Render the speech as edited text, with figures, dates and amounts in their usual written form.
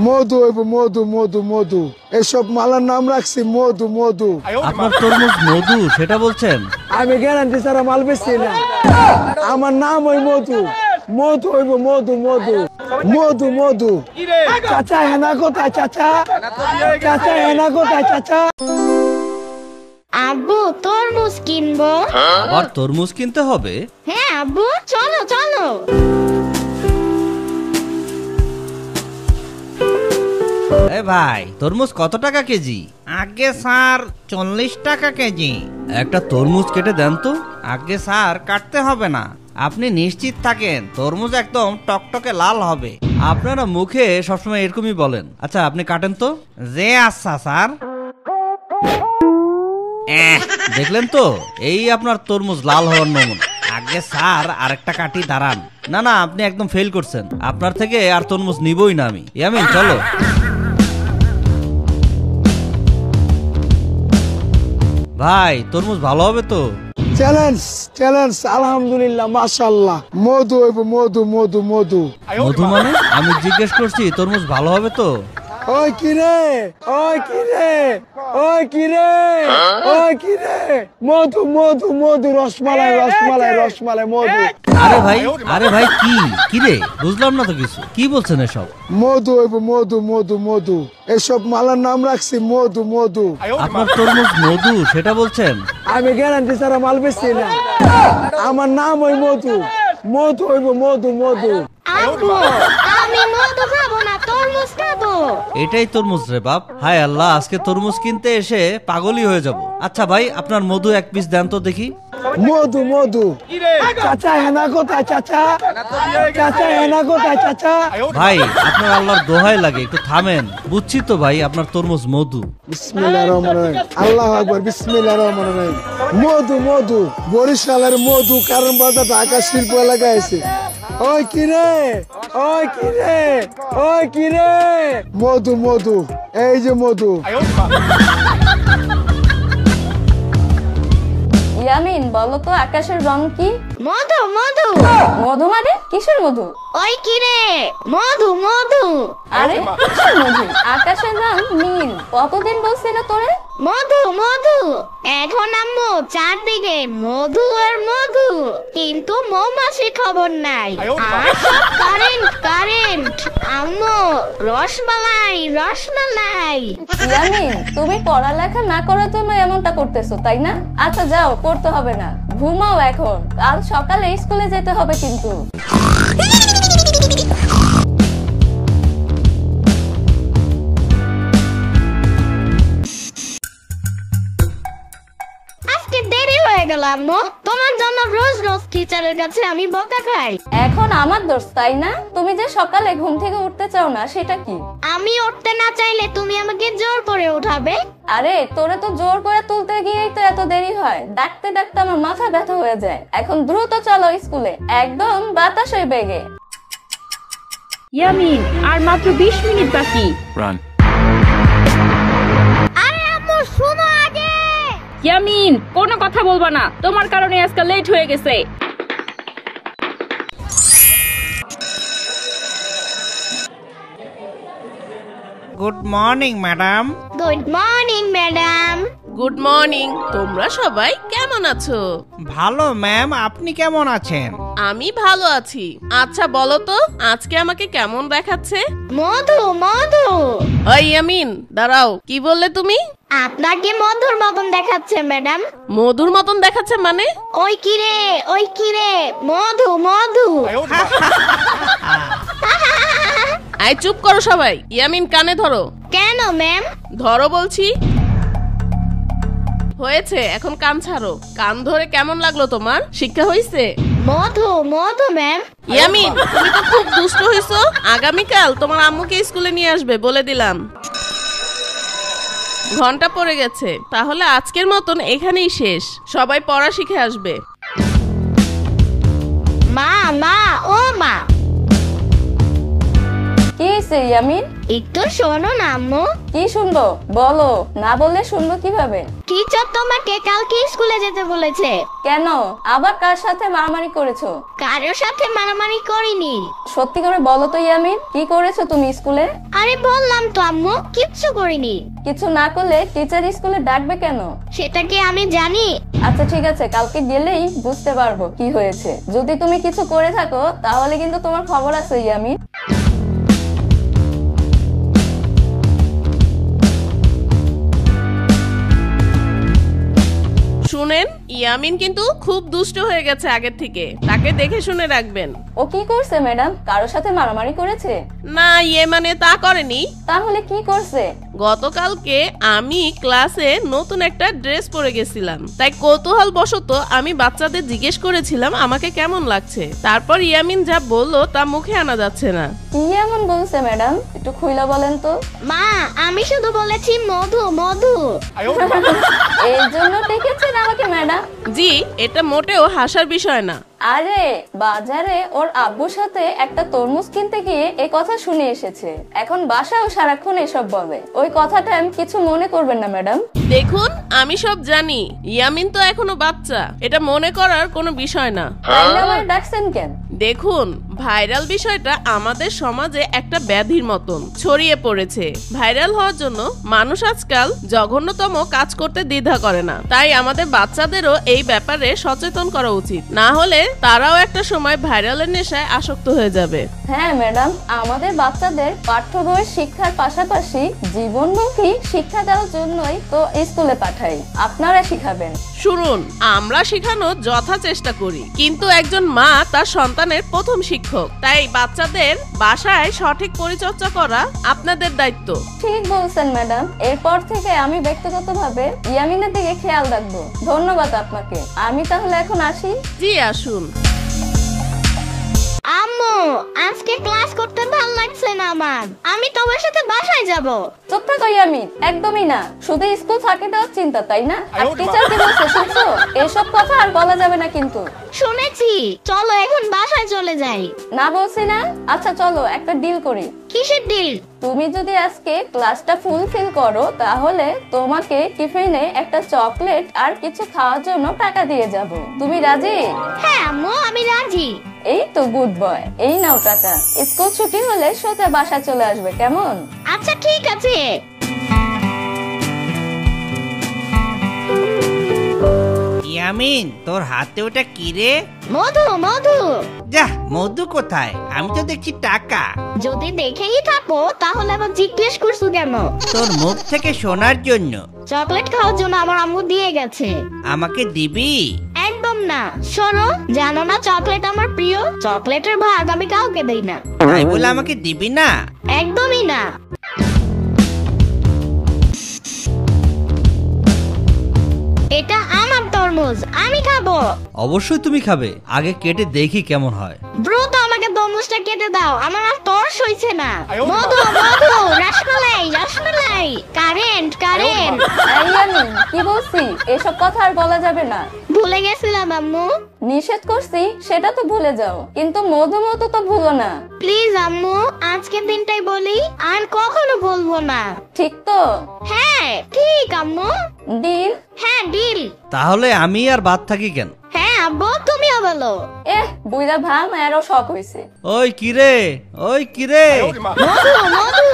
মধু হইব মধু মধু মধু, এসব মালার নাম রাখছি মধু মধু। আপনার তরমুজ মধু সেটা বলছেন? আমি গ্যারান্টি ছাড়া মাল বেচছি না, আমার নাম ওই মধু। মধু হইব মধু মধু মধু মধু। চাচা হেনা কোথায় চাচা? চাচা হেনা কোথায় চাচা? আব্বু তরমুজ কিনবো। আবার তরমুজ কিনতে হবে? হ্যাঁ আব্বু, চলো চলো। এ ভাই, তরমুজ কত টাকা কেজি? আগে স্যার 40 টাকা কেজি। একটা তরমুজ কেটে দেন তো। আগে স্যার কাটতে হবে না, আপনি নিশ্চিত থাকেন তরমুজ একদম টকটকে লাল হবে। আপনারা মুখে সবসময় এরকমই বলেন। আচ্ছা আপনি কাটেন তো। যে আচ্ছা স্যার। দেখলেন তো, এই আপনার তরমুজ লাল হওয়ার নমুনা। আগে স্যার আরেকটা কাটি, দাঁড়ান। না না, আপনি একদম ফেল করছেন। আপনার থেকে আর তরমুজ নিবই না আমি। ইয়ামিন চলো। ভাই তরমুজ ভালো হবে তো? চ্যালেঞ্জ চ্যালেঞ্জ, আলহামদুলিল্লাহ মাশাআল্লাহ। মধু হইব মধু মধু মধু। মধু মানে? আমি জিজ্ঞেস করছি তরমুজ ভালো হবে তো? ওই কিরে, ওই কিরে, ওই কিরে, ওই কিরে, মধু মধু মধু, রসমালাই রসমালাই রসমালাই মধু। আরে ভাই কি রে, বুঝলাম না তো কিছু। কি বলছেন এসব? মধু হইব মধু মধু মধু, এসব মালার নাম রাখছি মধু মধু। আপনার তরমুজ মধু সেটা বলছেন? আমি গ্যারান্টি ছাড়া মাল বেচছি না, আমার নাম ওই মধু। মধু হইব মধু মধু। আব্বু আমি মধু খাবো না, তরমুজ খাবো। এটাই তরমুজ রে বাপ। হায় আল্লাহ, আজকে তরমুজ কিনতে এসে পাগলই হয়ে যাব। আচ্ছা ভাই, আপনার মধু এক পিস দেন তো দেখি। মধু মধু। চাচা হেনা কোথায় চাচা? চাচা হেনা কোথায় চাচা? ভাই আপনার আল্লাহর দোহাই লাগে, একটু থামেন। বুঝছি তো ভাই, আপনার তরমুজ মধু। বিসমিল্লাহির রহমানির রহিম, আল্লাহু আকবার, বিসমিল্লাহির রহমানির রহিম। মধু মধু, বরিশালের মধু কারণ বাজার ঢাকা শিল্প এলাকায় আছে। ওই কিরে, ওই কিরে, ওই কিরে, মধু মধু, এই যে মধু। ইয়ামিন বলো তো আকাশের রং কি? মধু মধু। মধু মানে কিসের মধু? ওই কিরে, মধু মধু। আরে কিসের মধু? আকাশের রং নীল। কতদিন বলছিল তোরে? মধু মধু। এখন আম্মু চারদিকে মধু আর মধু, কিন্তু মৌমাছি খবর নাই। আর সব কারেন্ট কারেন্ট। আম্মু রসমালাই রসমালাই। ইয়ামিন তুমি পড়ালেখা না করার জন্য এমনটা করতেছো তাই না? আচ্ছা যাও, পড়তে হবে না, ঘুমাও এখন। কাল সকালে স্কুলে যেতে হবে কিন্তু। আজকে দেরি হয়ে গেল আম্মু, তোমার জন্য রোজ রোজ টিচারের কাছে আমি বকা খাই। এখন আমার দোষ তাই না? তুমি যে সকালে ঘুম থেকে উঠতে চাও না সেটা কি? আমি উঠতে না চাইলে তুমি আমাকে জোর করে উঠাবে। আরে তোরে তো জোর করে তুলতে গিয়েই তো এত দেরি হয়। ডাকতে ডাকতে আমার মাথা ব্যথা হয়ে যায়। এখন দ্রুত চলো স্কুলে, একদম বাতাসের বেগে। ইয়ামিন আর মাত্র 20 মিনিট বাকি। আরে আম্মু শোনো আগে। ইয়ামিন কোনো কথা বলবা না, তোমার কারণে আজকে লেট হয়ে গেছে। Good morning madam. Good morning madam. Good morning. তোমরা সবাই কেমন আছো? ভালো ম্যাম, আপনি কেমন আছেন? আমি ভালো আছি। আচ্ছা বলো তো আজকে আমাকে কেমন দেখাচ্ছে? মধু মধু। ওই ইয়ামিন দাঁড়াও, কি বললে তুমি? আপনাকে মধুর মতন দেখাচ্ছে ম্যাডাম। মধুর মতন দেখাচ্ছে মানে? ওই কিরে, ওই কিরে, মধু মধু। আই চুপ করো সবাই। ইয়ামিন কানে ধরো। কেন ম্যাম? ধরো বলছি। হয়েছে, এখন কান ছাড়ো। কান ধরে কেমন লাগলো তোমার? শিক্ষা হইছে? মধু মধু ম্যাম। ইয়ামিন তুমি তো খুব দুষ্ট হইছো। আগামীকাল তোমার আম্মুকে স্কুলে নিয়ে আসবে বলে দিলাম। ঘন্টা পড়ে গেছে, তাহলে আজকের মতন এখানেই শেষ। সবাই পড়া শিখে আসবে। মা মা ও মা। কি হয়েছে ইয়ামিন? একটু শোনো না আম্মু। কি শুনবো বলো, না বললে শুনবো কিভাবে? টিচার তোমাকে কালকে স্কুলে যেতে বলেছে। কেন, আবার কার সাথে মারামারি করেছো? কারোর সাথে মারামারি করিনি। সত্যি করে বলো তো ইয়ামিন, কি করেছো তুমি স্কুলে? আরে বললাম তো আম্মু, কিচ্ছু করিনি। কিছু না করলে টিচার স্কুলে ডাকবে কেন? সেটা কি আমি জানি? আচ্ছা ঠিক আছে, কালকে গেলেই বুঝতে পারবো কি হয়েছে। যদি তুমি কিছু করে থাকো তাহলে কিন্তু তোমার খবর আছে ইয়ামিন। শুনেন, ইয়ামিন কিন্তু খুব দুষ্ট হয়ে গেছে আগের থেকে, তাকে দেখে শুনে রাখবেন। ও কি করছে ম্যাডাম? কারোর সাথে মারামারি করেছে? না, ইয়ে মানে তা করেনি। তাহলে কি করছে? গতকালকে আমি ক্লাসে নতুন একটা ড্রেস পরে গেছিলাম, তাই কৌতূহল বশত আমি বাচ্চাদের জিজ্ঞেস করেছিলাম আমাকে কেমন লাগছে। তারপর ইয়ামিন যা বললো তা মুখে আনা যাচ্ছে না। কি এমন বলছে ম্যাডাম, একটু খুইলা বলেন তো। মা, আমি শুধু বলেছি মধু মধু। এই জন্য ডেকেছেন আমাকে ম্যাডাম? জি, এটা মোটেও হাসার বিষয় না। আরে বাজারে ওর আব্বুর সাথে একটা তরমুজ কিনতে গিয়ে এই কথা শুনে এসেছে, এখন বাসায়ও সারাক্ষণ এসব বলে। ওই কথাটা আমি কিছু মনে করবেন না ম্যাডাম। দেখুন, আমি সব জানি, ইয়ামিন তো এখনো বাচ্চা, এটা মনে করার কোনো বিষয় না। তাইলে আমার ডাকছেন কেন? দেখুন, ভাইরাল বিষয়টা আমাদের সমাজে একটা ব্যাধির মতন ছড়িয়ে পড়েছে। ভাইরাল হওয়ার জন্য মানুষ আজকাল জঘন্যতম কাজ করতে দ্বিধা করে না, তাই আমাদের বাচ্চাদেরও এই ব্যাপারে সচেতন করা উচিত, না হলে তারাও একটা সময় ভাইরালের নেশায় আসক্ত হয়ে যাবে। হ্যাঁ ম্যাডাম, আমাদের বাচ্চাদের পাঠ্য বইয়ের শিক্ষার পাশাপাশি জীবনমুখী শিক্ষা দেওয়ার জন্যই তো স্কুলে পাঠাই। আপনারা শিখাবেন। শুনুন, আমরা শেখানোর যথা চেষ্টা করি, কিন্তু একজন মা তার সন্তানের প্রথম শিক্ষক, তাই বাচ্চাদের বাসায় সঠিক পরিচর্যা করা আপনাদের দায়িত্ব। ঠিক বলছেন ম্যাডাম, এরপর থেকে আমি ব্যক্তিগতভাবে ইয়ামিনের দিকে খেয়াল রাখবো। ধন্যবাদ আপনাকে। আমি তাহলে এখন আসি। জি, আসুন। আম্মু, আজকে ক্লাস করতে ভালো লাগছে না আমার। আমি তোমার সাথে বাসায় যাব। চুপ থাকো ইয়ামিন, একদমই না। শুধু স্কুল ফাঁকি দেওয়ার চিন্তা, তাই না? আর টিচার কি বলছে শুনছো? এসব কথা আর বলা যাবে না কিন্তু। শুনেছি, চলো এখন বাসায় চলে যাই। না বলছি না? আচ্ছা চলো একটা ডিল করি। কিসের ডিল? তুমি যদি আজকে ক্লাসটা ফুলফিল করো তাহলে তোমাকে টিফিনে একটা চকলেট আর কিছু খাওয়ার জন্য টাকা দিয়ে যাব। তুমি রাজি? হ্যাঁ আম্মু, আমি রাজি। এই তো গুড বয়, এই নাও টাকা। স্কুল ছুটি হলে সোজা বাসা চলে আসবে, কেমন? আচ্ছা ঠিক আছে। ইয়ামিন, তোর হাতে ওটা কি রে? মধু মধু। যা, মধু কোথায়? আমি তো দেখছি টাকা। যদি দেখেই থাকো তাহলে আবার জিজ্ঞেস করছো কেন? তোর মুখ থেকে শোনার জন্য। চকলেট খাওয়ার জন্য আমার আম্মু দিয়ে গেছে। আমাকে দিবি? একদম না। শোনো, জানো না চকলেট আমার প্রিয়? চকলেটের ভাগ আমি কাউকে দেই না। তাই বলে আমাকে দিবি না? একদমই না। এটা আমার তরমুজ, আমি খাবো। অবশ্যই তুমি খাবে, আগে কেটে দেখি কেমন হয়। দ্রুত আমাকে তরমুজটা কেটে দাও, আমার আর তরস হইছে না। মধু মধু, রসমালাই রসমালাই, কারেন্ট কারেন্ট। এই ইয়ামিন, কি বলছি? এসব কথা আর বলা যাবে না। ভুলে গেছিলাম আম্মু। নিষেধ করছি সেটা তো ভুলে যাও, কিন্তু মধু মতো তো ভুলো না। প্লিজ আম্মু, আজকের দিনটাই বলি, আর কখনো বলবো না। ঠিক তো? হ্যাঁ ঠিক আম্মু। ডিল? হ্যাঁ ডিল। তাহলে আমি আর বাদ থাকি কেন? হ্যাঁ আব্বু, তুমিও বলো। বুইরা ভাম আরো শখ হইছে। ওই কিরে, ওই কিরে। মধু মধু।